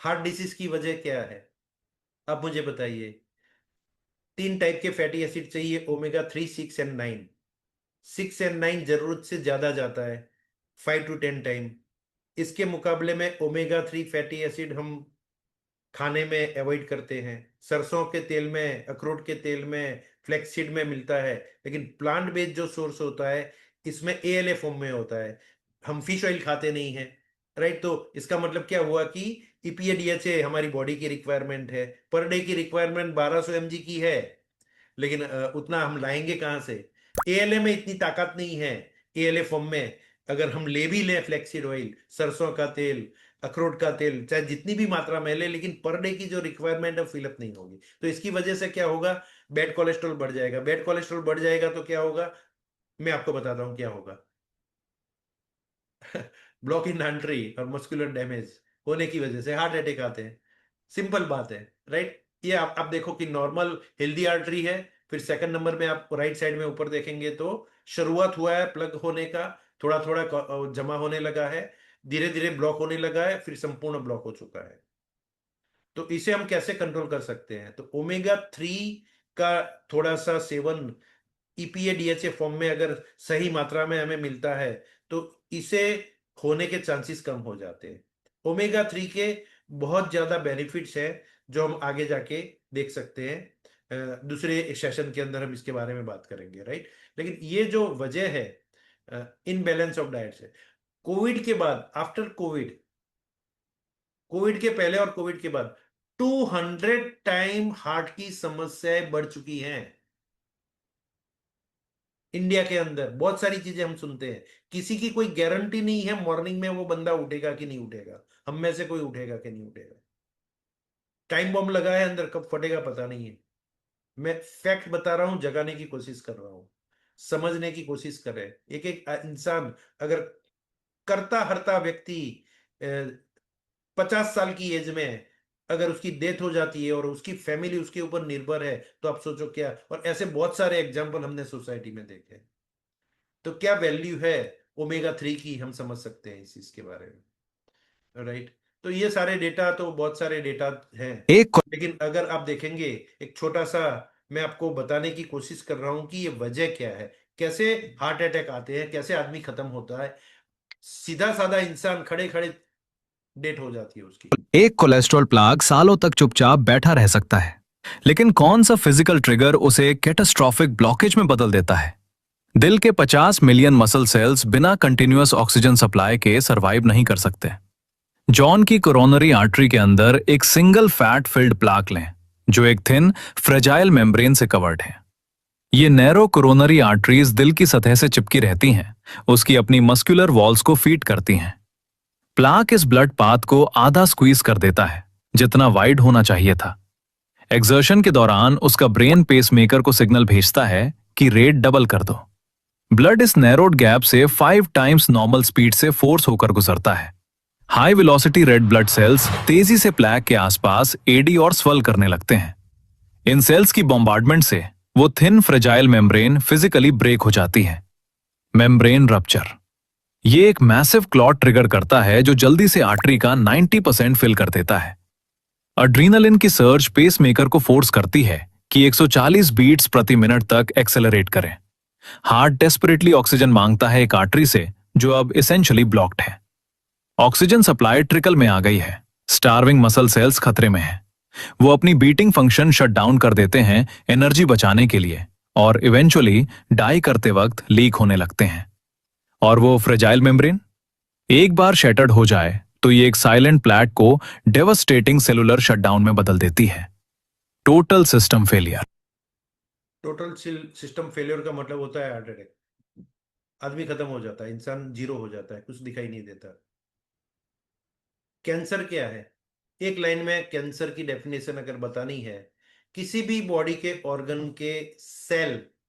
Heart disease की वजह क्या है? आप मुझे बताइए। 3 टाइप के फैटी एसिड चाहिए, ओमेगा 3, 6 एंड 9। 6 एंड 9 जरूरत से ज्यादा जाता है, 5 to 10 टाइम। इसके मुकाबले में ओमेगा 3 फैटी एसिड हम खाने में अवॉइड करते हैं। सरसों के तेल में, अखरोट के तेल में, फ्लैक्ससीड में मिलता है। लेकिन प्लांट बेस्ड जो सोर्स होता है, इसमें एएलए फॉर्म में होता है। हम फिश ऑयल खाते नहीं है, राइट? तो इसका मतलब क्या हुआ कि ईपीए डीएचए हमारी बॉडी की रिक्वायरमेंट है। पर डे की रिक्वायरमेंट 1200 mg की है, लेकिन उतना हम लाएंगे कहाँ से? एएलए में इतनी ताकत नहीं है। एएलए फॉर्म में अगर हम ले भी लें फ्लैक्सीड ऑयल, सरसों का तेल, अखरोट का तेल, चाहे जितनी भी मात्रा में ले, लेकिन पर डे की जो रिक्वायरमेंट है फिलअप नहीं होगी। तो इसकी वजह से क्या होगा? बैड कोलेस्ट्रॉल बढ़ जाएगा। बैड कोलेस्ट्रॉल बढ़ जाएगा तो क्या होगा? मैं आपको बताता हूँ क्या होगा। ब्लॉक इन आर्टरी और मस्कुलर डैमेज होने की वजह से हार्ट अटैक आते हैं। सिंपल बात है, राइट? ये आप देखो कि नॉर्मल हेल्दी आर्टरी है, फिर सेकंड नंबर में आप राइट साइड में ऊपर देखेंगे तो शुरुआत हुआ है प्लग होने का, थोड़ा थोड़ा जमा होने लगा है, धीरे धीरे ब्लॉक होने लगा है, फिर संपूर्ण ब्लॉक हो चुका है। तो इसे हम कैसे कंट्रोल कर सकते हैं? तो ओमेगा 3 का थोड़ा सा सेवन ईपीए डीएचए फॉर्म में अगर सही मात्रा में हमें मिलता है तो इसे होने के चांसेस कम हो जाते हैं। ओमेगा 3 के बहुत ज्यादा बेनिफिट्स हैं जो हम आगे जाके देख सकते हैं। दूसरे सेशन के अंदर हम इसके बारे में बात करेंगे, राइट? लेकिन ये जो वजह है इनबैलेंस ऑफ डाइट से, कोविड के बाद, आफ्टर कोविड, कोविड के पहले और कोविड के बाद 200 टाइम हार्ट की समस्याएं बढ़ चुकी हैं। इंडिया के अंदर बहुत सारी चीजें हम सुनते हैं, किसी की कोई गारंटी नहीं है मॉर्निंग में वो बंदा उठेगा कि नहीं उठेगा, हम में से कोई उठेगा कि नहीं उठेगा। टाइम बॉम्ब लगा है अंदर, कब फटेगा पता नहीं है। मैं फैक्ट बता रहा हूं, जगाने की कोशिश कर रहा हूं, समझने की कोशिश कर रहे हैं। एक एक इंसान, अगर करता हरता व्यक्ति 50 साल की एज में अगर उसकी डेथ हो जाती है और उसकी फैमिली उसके ऊपर निर्भर है, तो आप सोचो क्या। और ऐसे बहुत सारे एग्जाम्पल हमने सोसाइटी में देखे हैं। तो क्या वैल्यू है ओमेगा 3 की, हम समझ सकते हैं इस चीज के बारे में, राइट? तो ये सारे डेटा तो बहुत सारे डेटा हैं, एक लेकिन अगर आप देखेंगे, एक छोटा सा मैं आपको बताने की कोशिश कर रहा हूं कि ये वजह क्या है, कैसे हार्ट अटैक आते हैं, कैसे आदमी खत्म होता है। सीधा साधा इंसान खड़े खड़े डेथ हो जाती है उसकी। एक कोलेस्ट्रॉल प्लाक सालों तक चुपचाप बैठा रह सकता है, लेकिन कौन सा फिजिकल ट्रिगर उसे कैटास्ट्रॉफिक ब्लॉकेज में बदल देता है? दिल के 50 मिलियन मसल सेल्स बिना कंटिन्यूअस ऑक्सीजन सप्लाई के सरवाइव नहीं कर सकते। जॉन की कोरोनरी आर्टरी के अंदर एक सिंगल फैट फिल्ड प्लाक लें, जो एक थिन फ्रेजाइल मेम्ब्रेन से कवर्ड है। ये नैरो कोरोनरी आर्टरीज दिल की सतह से चिपकी रहती हैं, उसकी अपनी मस्कुलर वॉल्स को फीड करती हैं। प्लाक इस ब्लड पाथ को आधा स्क्वीज कर देता है, जितना वाइड होना चाहिए था। एक्सर्शन के दौरान उसका ब्रेन पेसमेकर को सिग्नल भेजता है कि रेट डबल कर दो। ब्लड इस नैरोड गैप से 5 टाइम्स नॉर्मल स्पीड से फोर्स होकर गुजरता है। High velocity red blood cells तेजी से प्लैक के आसपास एडी और स्वेल करने लगते हैं। इन सेल्स की बॉम्बार्डमेंट से वो thin fragile membrane physically break हो जाती है। मेम्ब्रेन रप्चर ये एक मैसिव क्लॉट ट्रिगर करता है जो जल्दी से आर्टरी का 90% फिल कर देता है। अड्रीनालिन की सर्ज पेसमेकर को फोर्स करती है कि 140 बीट्स प्रति मिनट तक एक्सेलरेट करें। हार्ट डेस्परेटली ऑक्सीजन मांगता है एक आर्टरी से जो अब इसेंशियली ब्लॉक्ड है। ऑक्सीजन सप्लाई ट्रिकल में आ गई है, स्टार्विंग मसल सेल्स खतरे में हैं। वो अपनी बीटिंग फंक्शन शट डाउन कर देते हैं एनर्जी बचाने के लिए, और इवेंचुअली डाई करते वक्त लीक होने लगते हैं। और वो फ्रेजाइल मेम्ब्रेन एक बार शैटर्ड हो जाए तो ये एक साइलेंट प्लैट को डेवास्टेटिंग सेलुलर शटडाउन में बदल देती है। Total system failure. Total system failure का मतलब होता है हार्ट अटैक। आदमी खत्म हो जाता है, इंसान जीरो हो जाता है, कुछ दिखाई नहीं देता। कैंसर क्या है? एक लाइन में कैंसर की डेफिनेशन अगर बतानी है, किसी भी बॉडी के ऑर्गन के सेल